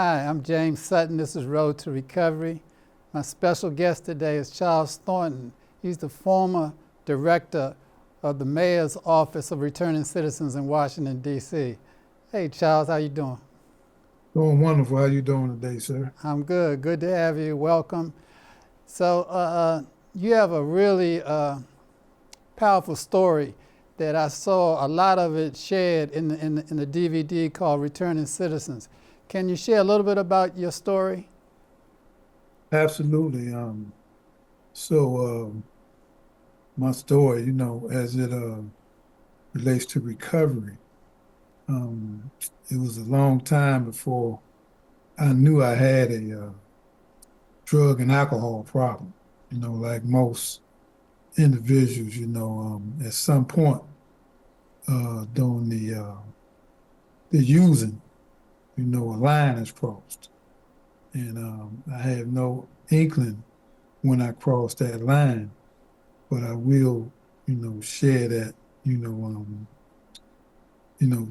Hi, I'm James Sutton. This is Road to Recovery. My special guest today is Charles Thornton. He's the former director of the Mayor's Office of Returning Citizens in Washington, D.C. Hey, Charles, how you doing? Doing wonderful. How you doing today, sir? I'm good. Good to have you. Welcome. So you have a really powerful story that I saw a lot of it shared in the DVD called Returning Citizens. Can you share a little bit about your story? Absolutely. My story, as it relates to recovery, um, it was a long time before I knew I had a drug and alcohol problem. Like most individuals, at some point during the using, a line is crossed, and I have no inkling when I cross that line, but I will, share that, you know, um,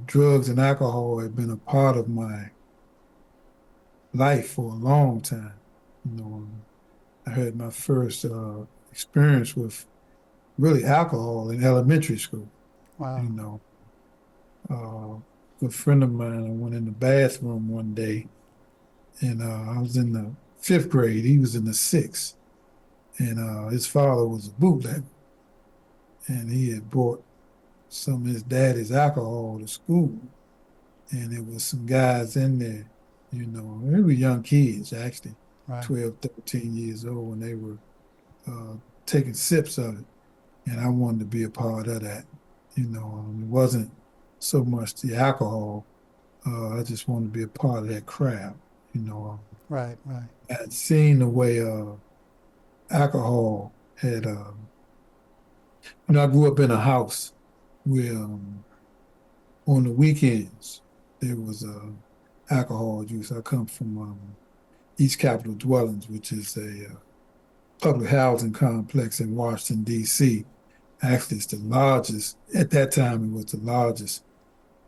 drugs and alcohol have been a part of my life for a long time. I had my first experience with really alcohol in elementary school. You Wow. know, a friend of mine, I went in the bathroom one day, and I was in the fifth grade. He was in the sixth, and his father was a bootlegger, and he had brought some of his daddy's alcohol to school, and there was some guys in there, they were young kids, actually, Right. 12, 13 years old, and they were uh, taking sips of it, and I wanted to be a part of that. It wasn't so much the alcohol. I just wanted to be a part of that crowd. You know, Right. Right. I had seen the way alcohol had, I grew up in a house where on the weekends there was alcohol use. I come from East Capitol Dwellings, which is a public housing complex in Washington, D.C. Actually, it's the largest, at that time, it was the largest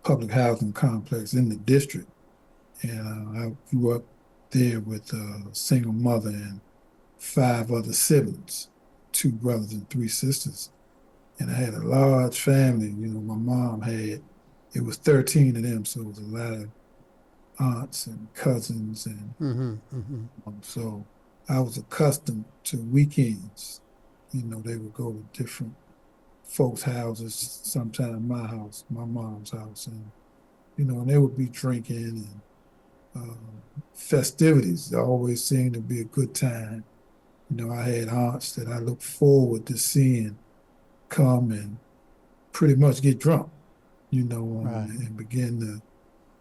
public housing complex in the district. And I grew up there with a single mother and five other siblings, two brothers and three sisters. And I had a large family. My mom had, it was 13 of them, so it was a lot of aunts and cousins. And Mm-hmm. Mm-hmm. so I was accustomed to weekends. They would go to different folks' houses, sometimes my house, my mom's house, and they would be drinking and festivities. It always seemed to be a good time. I had aunts that I looked forward to seeing come and pretty much get drunk, Right. and begin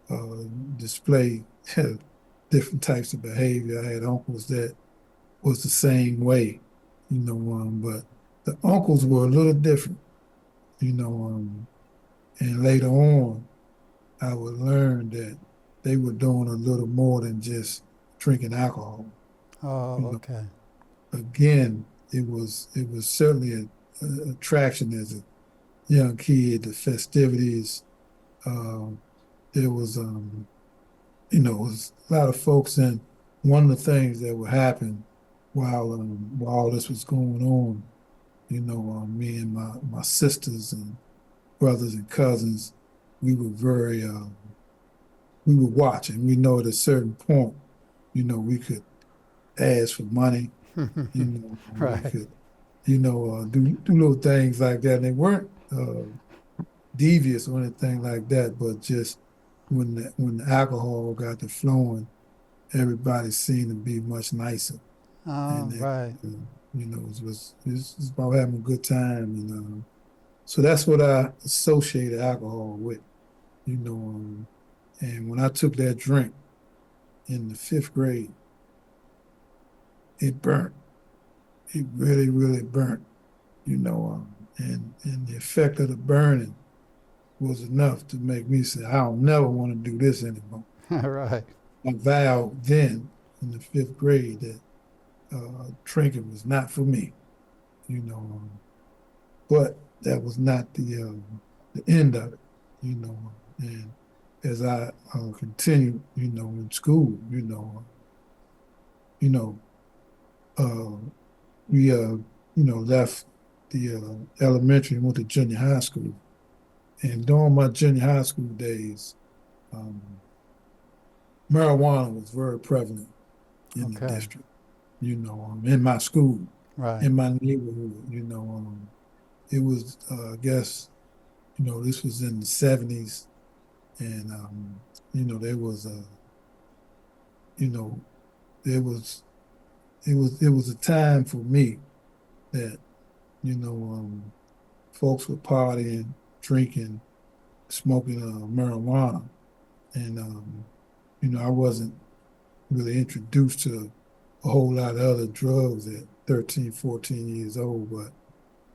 to display different types of behavior. I had uncles that was the same way, but the uncles were a little different, and later on, I would learn that they were doing a little more than just drinking alcohol. You Oh, know, okay. again, it was certainly a attraction as a young kid. The festivities, uh, there was it was a lot of folks, and one of the things that would happen while all this was going on, me and my sisters and brothers and cousins, we were very we were watching. We know at a certain point, we could ask for money. We Right. could, do little things like that. And they weren't devious or anything like that, but just when the alcohol got to flowing, everybody seemed to be much nicer. And Oh, right. it was about having a good time. So that's what I associated alcohol with. You know, um, and when I took that drink in the fifth grade, it burnt. It really, really burnt. And the effect of the burning was enough to make me say, I don't never want to do this anymore. Right. I vowed then in the fifth grade that drinking was not for me, you know. But that was not the end of it. And as I continued, in school, you know, uh, we, left the elementary and went to junior high school. And during my junior high school days, um, marijuana was very prevalent in the Okay. district, in my school, Right. in my neighborhood, it was, I guess, this was in the 70s. And, there was you know, there was, it was a time for me that, you know, um, folks were partying, drinking, smoking marijuana. And, I wasn't really introduced to a whole lot of other drugs at 13, 14 years old, but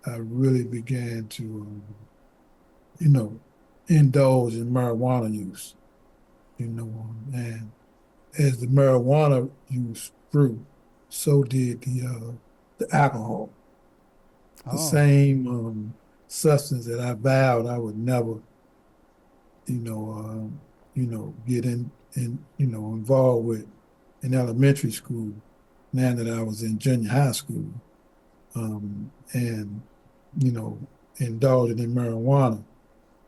I really began to, you know, indulge in marijuana use, and as the marijuana use grew, so did the alcohol. The Oh. same substance that I vowed I would never, get involved with in elementary school. Now that I was in junior high school, and you know, indulging in marijuana,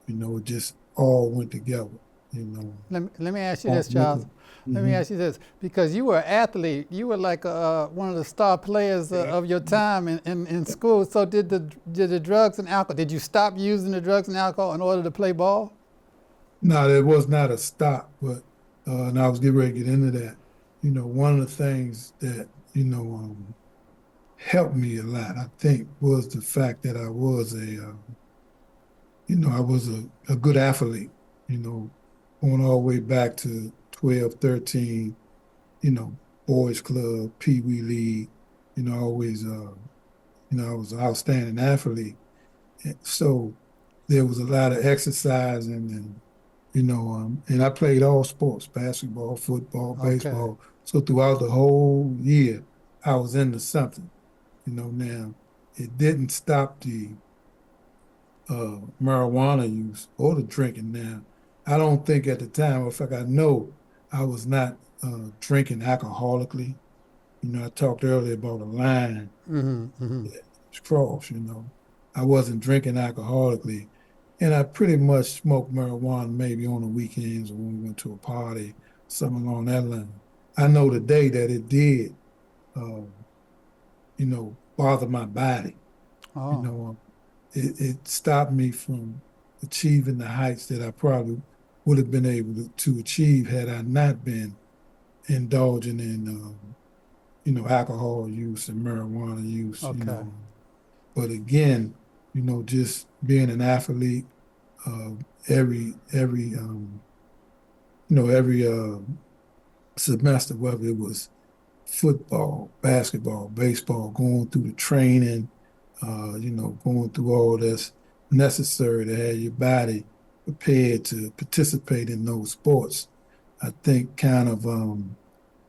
it just all went together. You know, Let me ask you all this, went Charles. to- Let me Mhm. ask you this, because you were an athlete, you were like one of the star players Yeah. of your time in school. So did the drugs and alcohol? Did you stop using the drugs and alcohol in order to play ball? No, there was not a stop, but and I was getting ready to get into that. One of the things that helped me a lot, I think, was the fact that I was a good athlete. Going all the way back to 12, 13, boys club, pee wee league. Always, I was an outstanding athlete. So there was a lot of exercising and I played all sports, basketball, football, Okay. baseball. So throughout the whole year, I was into something. Now it didn't stop the marijuana use or the drinking. Now, I don't think at the time, in fact, I know I was not drinking alcoholically. I talked earlier about a line Mm-hmm. Mm-hmm. that was crossed. I wasn't drinking alcoholically. And I pretty much smoked marijuana maybe on the weekends or when we went to a party, something along that line. I know today that it did, uh, bother my body. You Oh. know, it stopped me from achieving the heights that I probably would have been able to achieve had I not been indulging in, alcohol use and marijuana use. Okay. But again, just being an athlete, uh, every semester, whether it was football, basketball, baseball, going through the training, going through all that's necessary to have your body prepared to participate in those sports, I think kind of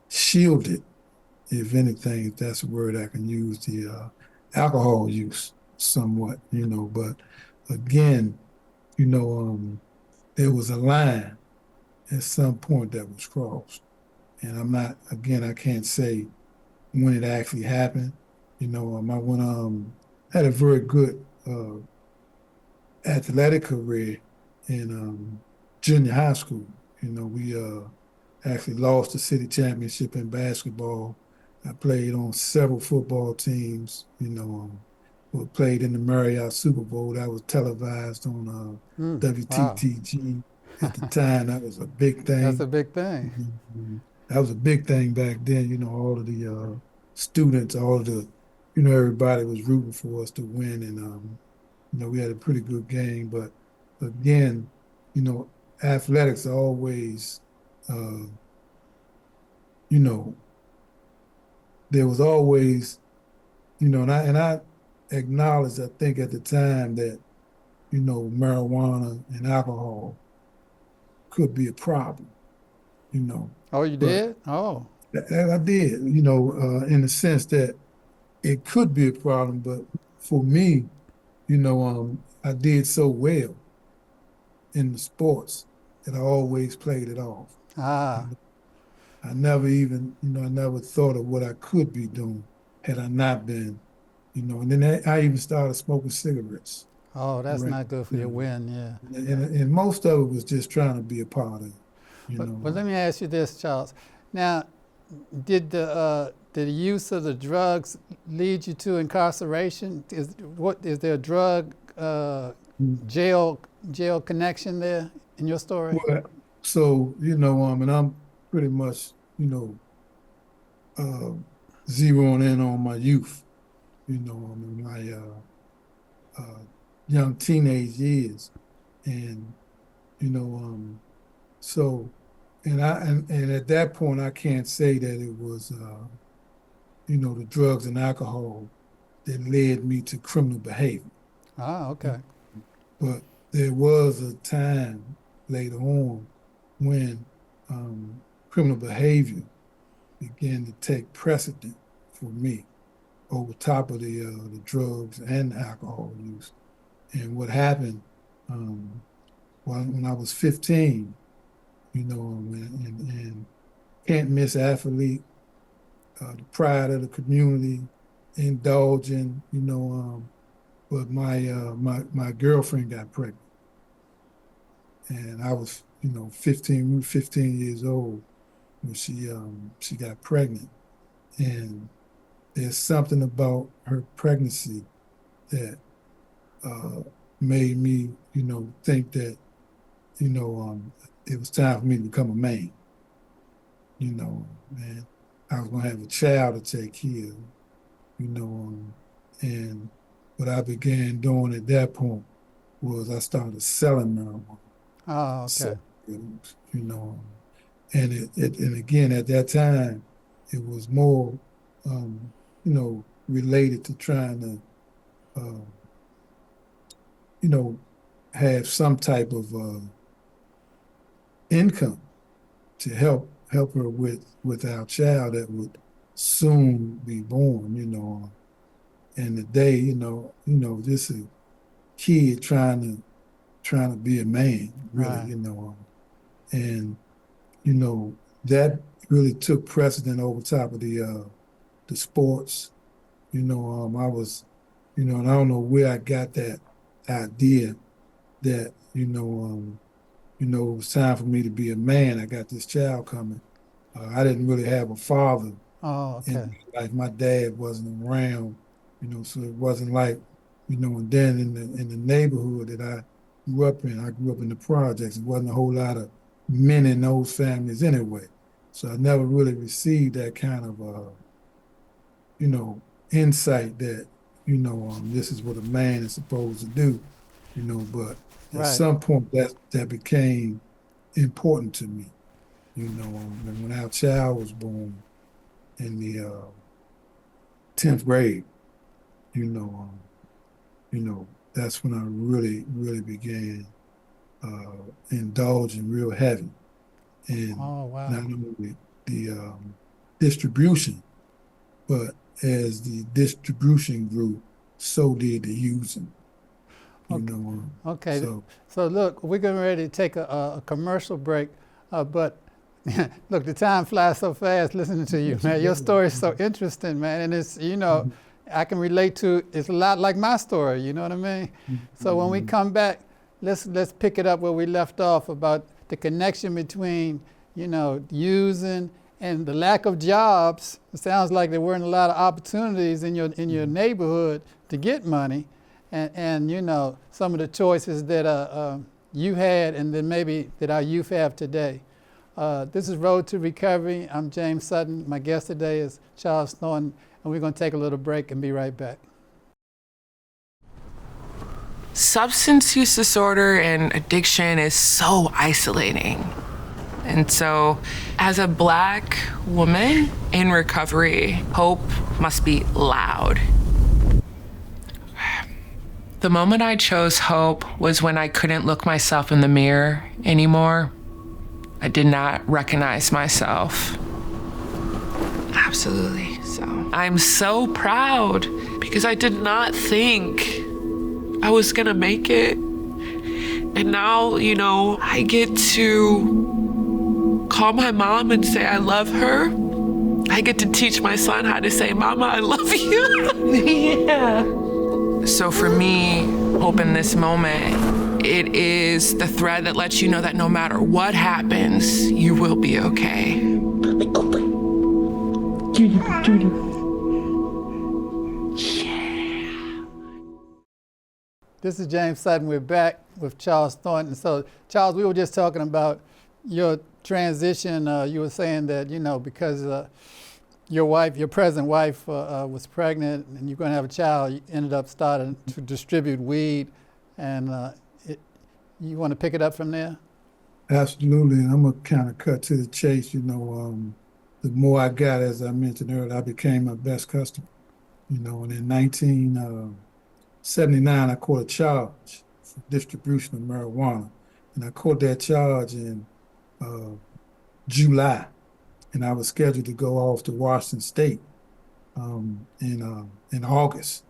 shielded, if anything, if that's a word I can use, the alcohol use somewhat, but again, you know, um, there was a line at some point that was crossed. And again, I can't say when it actually happened. I had a very good athletic career in junior high school. We actually lost the city championship in basketball. I played on several football teams. We played in the Marriott Super Bowl that was televised on Wow. WTTG at the time. That was a big That's a thing. big thing. That was a big thing back then. All of the students, all of the, everybody was rooting for us to win, and we had a pretty good game. But again, you know, athletics are always, uh, you know, there was always, and I acknowledged, I think at the time that, marijuana and alcohol could be a problem, you know, Oh, you but did? Oh. I did, in the sense that it could be a problem, but for me, I did so well in the sports that I always played it off. Ah, I never even, I never thought of what I could be doing had I not been, and then I even started smoking cigarettes. oh, that's Around, not good for you your know, wind, yeah. and most of it was just trying to be a part of it, But let me ask you this, Charles. Now, did the use of the drugs lead you to incarceration? Is there a drug jail connection there in your story? Well, so, and I'm pretty much, uh, zeroing in on my youth, my young teenage years. And, so, and at that point, I can't say that it was, the drugs and alcohol that led me to criminal behavior. Ah, okay. But there was a time later on when criminal behavior began to take precedent for me over top of the drugs and alcohol use. And what happened when I was 15, and can't miss athlete, the pride of the community, indulging, but my girlfriend got pregnant, and I was 15 years old when she got pregnant, and there's something about her pregnancy that made me think that it was time for me to become a man, and I was gonna have a child to take care of, and what I began doing at that point was I started selling marijuana. Oh, okay. So, and and again at that time it was more related to trying to have some type of income to help her with our child that would soon be born, and today, just a kid trying to be a man, really, Right. And that really took precedent over top of the sports. I was, and I don't know where I got that idea that it was time for me to be a man. I got this child coming. I didn't really have a father Oh, okay. in my life. My dad wasn't around, so it wasn't like, and then in the neighborhood that I grew up in the projects. It wasn't a whole lot of men in those families anyway. So I never really received that kind of, insight that, this is what a man is supposed to do, but at Right. some point that became important to me, and when our child was born in the 10th grade, that's when I really, really began indulging real heavy. And Oh, wow. not only the distribution, but as the distribution grew, so did the using. Okay. So look, we're getting ready to take a commercial break, but look, the time flies so fast listening to you, man. Your story is so interesting, man, and it's I can relate to. It's a lot like my story. You know what I mean? So when we come back, let's pick it up where we left off about the connection between using and the lack of jobs. It sounds like there weren't a lot of opportunities in your neighborhood to get money, and some of the choices that you had, and then maybe that our youth have today. This is Road to Recovery. I'm James Sutton. My guest today is Charles Thornton, and we're going to take a little break and be right back. Substance use disorder and addiction is so isolating. And so, as a Black woman in recovery, hope must be loud. The moment I chose hope was when I couldn't look myself in the mirror anymore. I did not recognize myself. Absolutely. So I'm so proud because I did not think I was gonna make it. And now, I get to call my mom and say I love her. I get to teach my son how to say, Mama, I love you. Yeah. So for me, hope in this moment, it is the thread that lets you know that no matter what happens, you will be okay. This is James Sutton. We're back with Charles Thornton. So, Charles, we were just talking about your transition. You were saying that, because your present wife was pregnant and you're going to have a child, you ended up starting to distribute weed. And you want to pick it up from there? Absolutely, and I'm gonna kind of cut to the chase. The more I got, as I mentioned earlier, I became my best customer. And in 1979, I caught a charge for distribution of marijuana, and I caught that charge in July, and I was scheduled to go off to Washington State in August,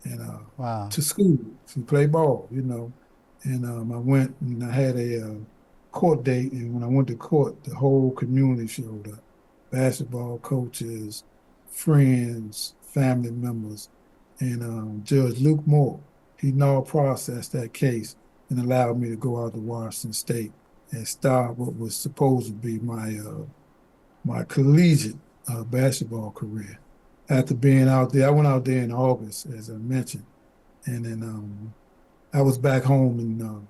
and Wow. to school to play ball. And I went and I had a court date, and when I went to court, the whole community showed up: basketball coaches, friends, family members, and Judge Luke Moore. He now processed that case and allowed me to go out to Washington State and start what was supposed to be my collegiate basketball career. After being out there, I went out there in August, as I mentioned, and then I was back home in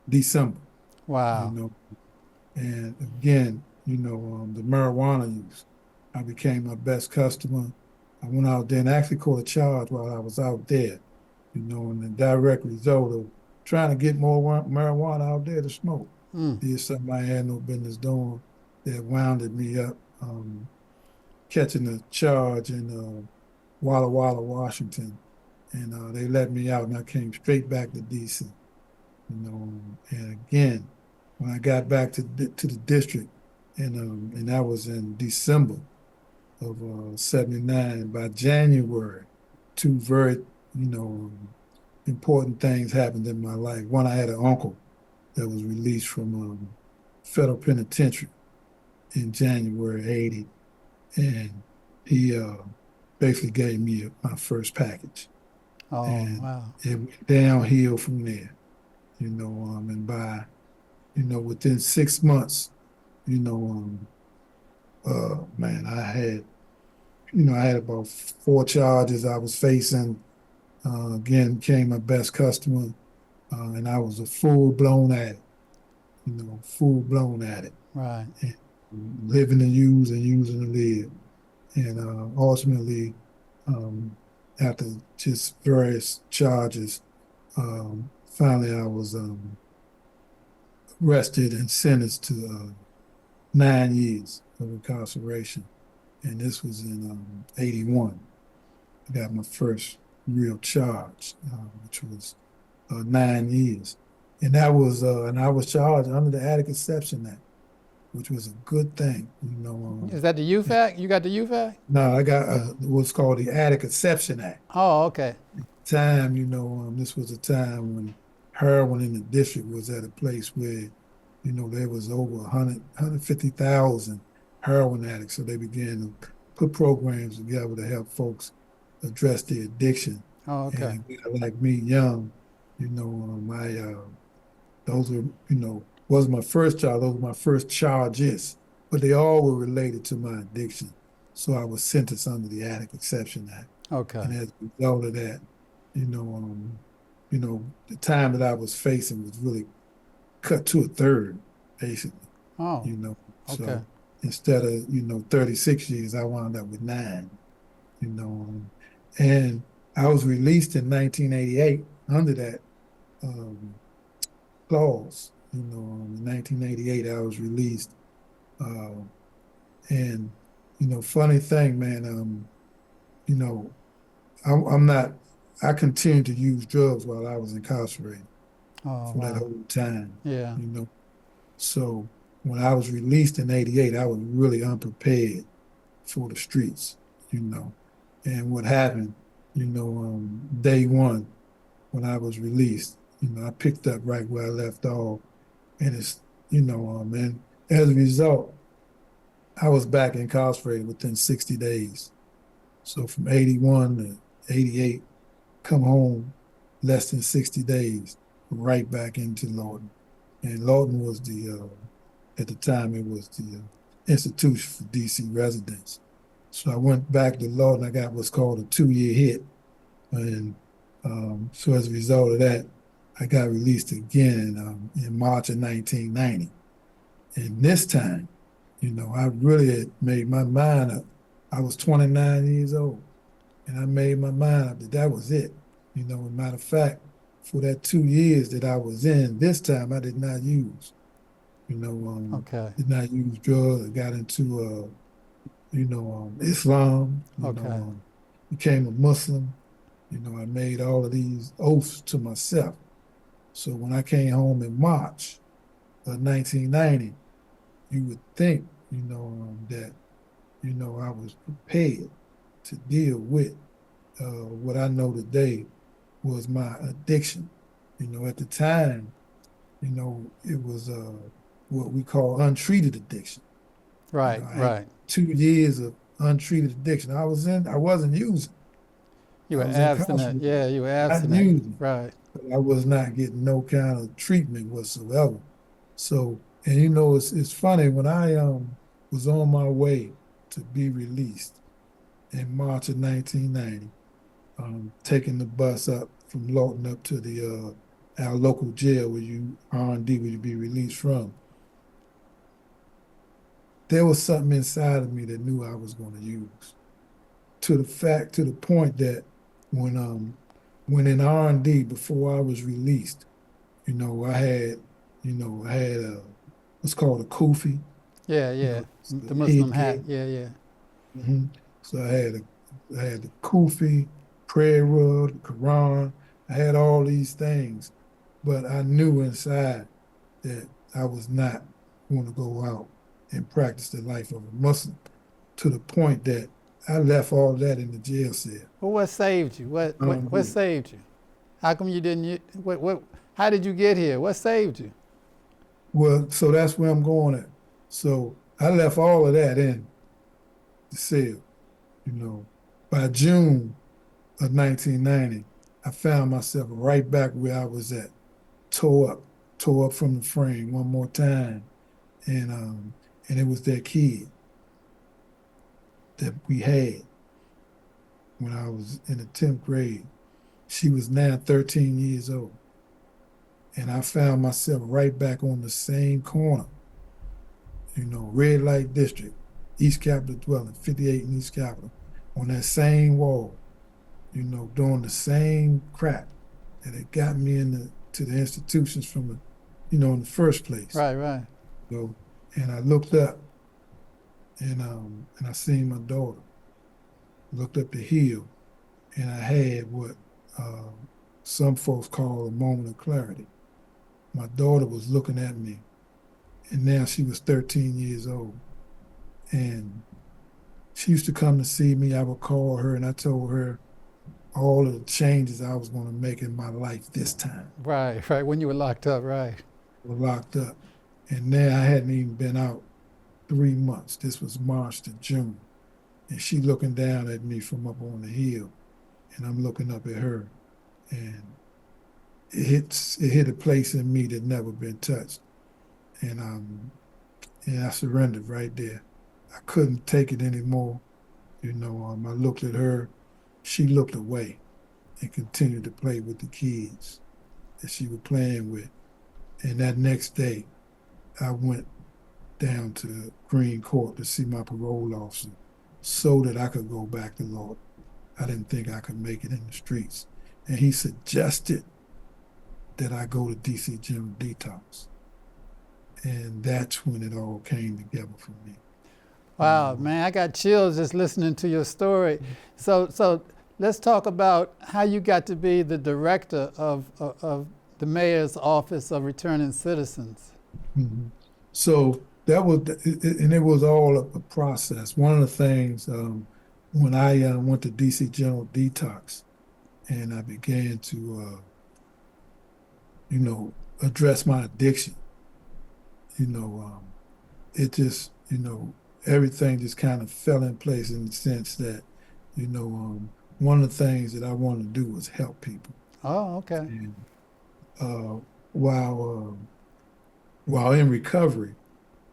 December. Wow. And again, the marijuana use, I became my best customer. I went out there and actually caught a charge while I was out there, and the direct result of trying to get more marijuana out there to smoke. Did something I had no business doing that wounded me up, catching a charge in Walla Walla, Washington. And they let me out, and I came straight back to D.C. And again, when I got back to the district, and that was in December of '79. By January, two very important things happened in my life. One, I had an uncle that was released from federal penitentiary in January '80, and he basically gave me my first package. Oh, And wow. it went downhill from there, and by, within 6 months, man, I had about 4 charges I was facing. Again, became my best customer, and I was a full-blown addict, full-blown addict. Right. And living to use and using to live. And ultimately, after just various charges, finally I was arrested and sentenced to 9 years of incarceration. And this was in '81. I got my first real charge, which was 9 years. And that was, and I was charged under the Addict Exception Act, which was a good thing. Is that the youth act? You got the youth act? No, I got what's called the Addict Exception Act. Oh, okay. Time, this was a time when heroin in the district was at a place where, there was over 150,000 heroin addicts. So they began to put programs together to help folks address their addiction. Oh, okay. And like me, young, those were, wasn't my first charge, those were my first charges, but they all were related to my addiction. So I was sentenced under the Addict Exception Act. Okay. And as a result of that, the time that I was facing was really cut to a third, basically. Oh, So okay. instead of, 36 years, I wound up with 9, and I was released in 1988 under that clause. In 1988, I was released. And, funny thing, man, I continued to use drugs while I was incarcerated Oh, for that wow. whole time. Yeah. So when I was released in '88, I was really unprepared for the streets, And what happened, day one, when I was released, I picked up right where I left off, and and as a result, I was back incarcerated within 60 days. So from 81 to 88, come home less than 60 days, right back into Lawton. And Lawton was at the time, it was the institution for DC residents. So I went back to Lawton. I got what's called a 2-year hit. And so as a result of that, I got released again in March of 1990. And this time, I really had made my mind up. I was 29 years old, and I made my mind up that was it. As a matter of fact, for that 2 years that I was in, this time I did not use. Okay. Did not use drugs. I got into, Islam. Okay. Became a Muslim. I made all of these oaths to myself. So when I came home in March of 1990, you would think, that, I was prepared to deal with what I know today was my addiction. At the time, it was what we call untreated addiction. Right, I had right. 2 years of untreated addiction. I wasn't using. You were I was abstinent. Yeah, you were not abstinent. using. Right. But I was not getting no kind of treatment whatsoever. So, and it's funny, when I was on my way to be released in March of 1990, taking the bus up from Lawton up to our local jail R&D, where you be released from, there was something inside of me that knew I was going to use. To the point that when in R&D, before I was released, I had what's called a kufi. Yeah, yeah. It's The Muslim hat. headgear. Yeah, yeah. Mm-hmm. So I had the kufi, prayer rug, the Quran. I had all these things, but I knew inside that I was not going to go out and practice the life of a Muslim, to the point that I left all that in the jail cell. Well, what saved you? What saved you? How come you didn't? How did you get here? What saved you? Well, so that's where I'm going at. So I left all of that in the cell. By June of 1990, I found myself right back where I was at, tore up from the frame one more time, and it was that kid that we had when I was in the 10th grade. She was now 13 years old. And I found myself right back on the same corner, red light district, East Capitol dwelling, 58 in East Capitol, on that same wall, doing the same crap that had got me to the institutions from in the first place. Right, right. And I looked up, and I seen my daughter. Looked up the hill, and I had what some folks call a moment of clarity. My daughter was looking at me, and now she was 13 years old. And she used to come to see me. I would call her, and I told her all of the changes I was going to make in my life this time. Right, right. When you were locked up, right. Locked up. And now I hadn't even been out 3 months. This was March to June. And she looking down at me from up on the hill, and I'm looking up at her. And it hit a place in me that never been touched. And I surrendered right there. I couldn't take it anymore. I looked at her, she looked away and continued to play with the kids that she was playing with. And that next day, I went down to Green Court to see my parole officer so that I could go back to Lawton. I didn't think I could make it in the streets. And he suggested that I go to DC General Detox. And that's when it all came together for me. Wow, man, I got chills just listening to your story. So let's talk about how you got to be the director of the mayor's office of returning citizens. Mm-hmm. So that was, and it was all a process. One of the things when I went to DC General Detox, and I began to address my addiction. It just, everything just kind of fell in place in the sense that, one of the things that I wanted to do was help people. Oh, okay. And uh, while in recovery,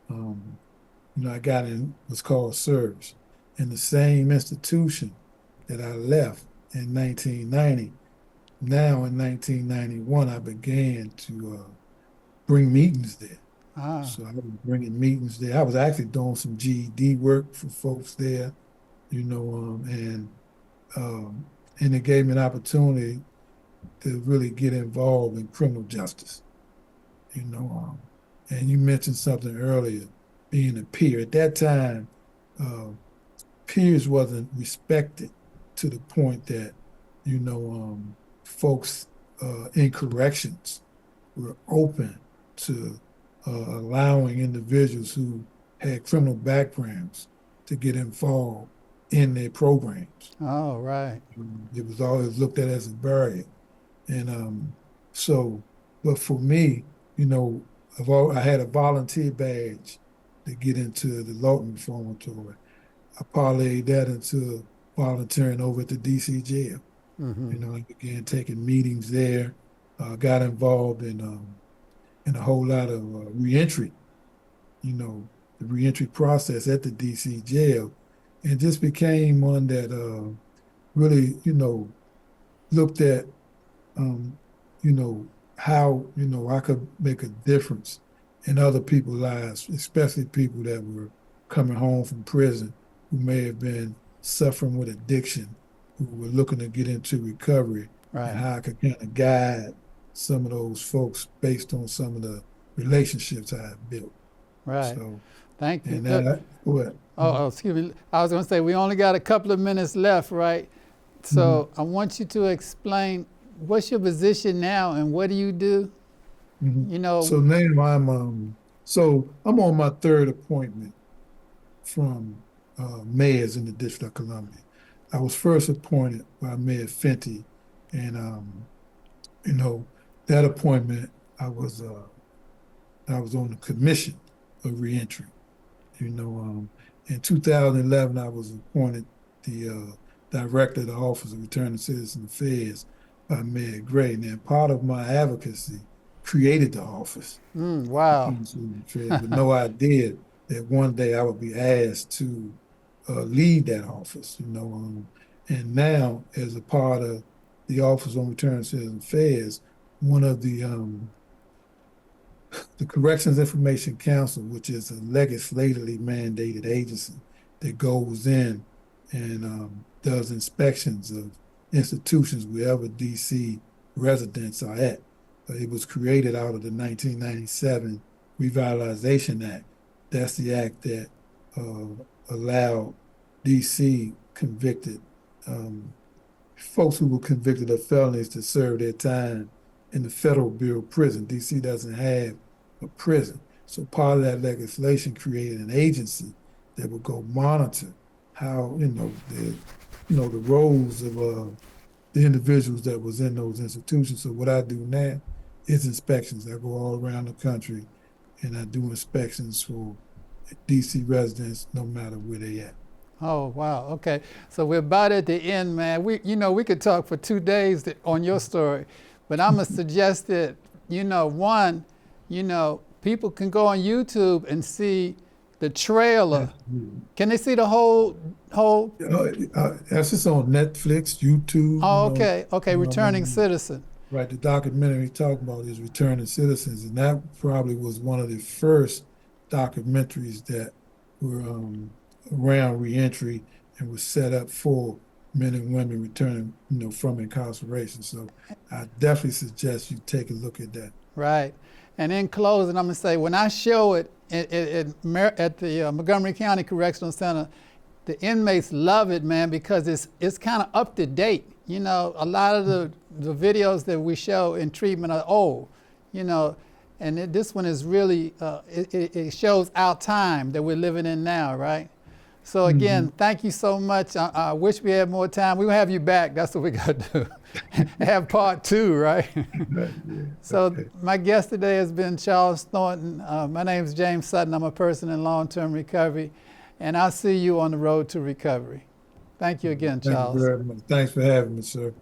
I got in what's called service in the same institution that I left in 1990. Now in 1991, I began to bring meetings there. Ah, So I was bringing meetings there. I was actually doing some GED work for folks there, and it gave me an opportunity to really get involved in criminal justice. And you mentioned something earlier, being a peer. At that time, peers wasn't respected to the point that, folks in corrections were open to allowing individuals who had criminal backgrounds to get involved in their programs. oh, right. It was always looked at as a barrier. And but for me, I had a volunteer badge to get into the Lawton Reformatory. I parlayed that into volunteering over at the DC jail. Mm-hmm. I began taking meetings there, got involved in a whole lot of reentry, the reentry process at the DC jail, and just became one that really, looked at, how, I could make a difference in other people's lives, especially people that were coming home from prison who may have been suffering with addiction, who were looking to get into recovery, Right. and how I could kind of guide some of those folks based on some of the relationships I have built. Right. So, Thank you. and that, what? Oh, excuse me. I was going to say, we only got a couple of minutes left, right? So I want you to explain what's your position now and what do you do? Mhm. So now I'm on my third appointment from mayors in the District of Columbia. I was first appointed by Mayor Fenty, and that appointment I was on the Commission of Reentry. In 2011 I was appointed the Director of the Office of Return and Citizen Affairs by Mayor Gray. Now, part of my advocacy created the office. Wow. With no idea that one day I would be asked to lead that office, and now as a part of the Office on Return and Citizen Affairs, one of the Corrections Information Council, which is a legislatively mandated agency that goes in and does inspections of institutions wherever DC residents are at. It was created out of the 1997 Revitalization Act. That's the act that allowed DC convicted folks who were convicted of felonies to serve their time in the Federal Bureau of Prison. DC doesn't have a prison. So part of that legislation created an agency that would go monitor how, the roles of the individuals that was in those institutions. So what I do now is inspections. I go all around the country and I do inspections for DC residents, no matter where they at. Oh, wow. Okay. So we're about at the end, man. We could talk for 2 days on your story, but I'm going to suggest that, people can go on YouTube and see the trailer. Can they see the whole? That's just on Netflix, YouTube. Oh, okay. Okay. Returning Citizen. Right. The documentary talking about is Returning Citizens. And that probably was one of the first documentaries that were around reentry and was set up for men and women returning, from incarceration. So I definitely suggest you take a look at that. Right. And in closing, I'm going to say, when I show it at the Montgomery County Correctional Center, the inmates love it, man, because it's kind of up to date. A lot of the videos that we show in treatment are old, and this one is really, it shows our time that we're living in now, right? So again, thank you so much. I wish we had more time. We'll have you back. That's what we got to do. Have part 2, right? So my guest today has been Charles Thornton. My name is James Sutton. I'm a person in long-term recovery, and I'll see you on the road to recovery. Thank you again, Charles. Thank you very much. Thanks for having me, sir.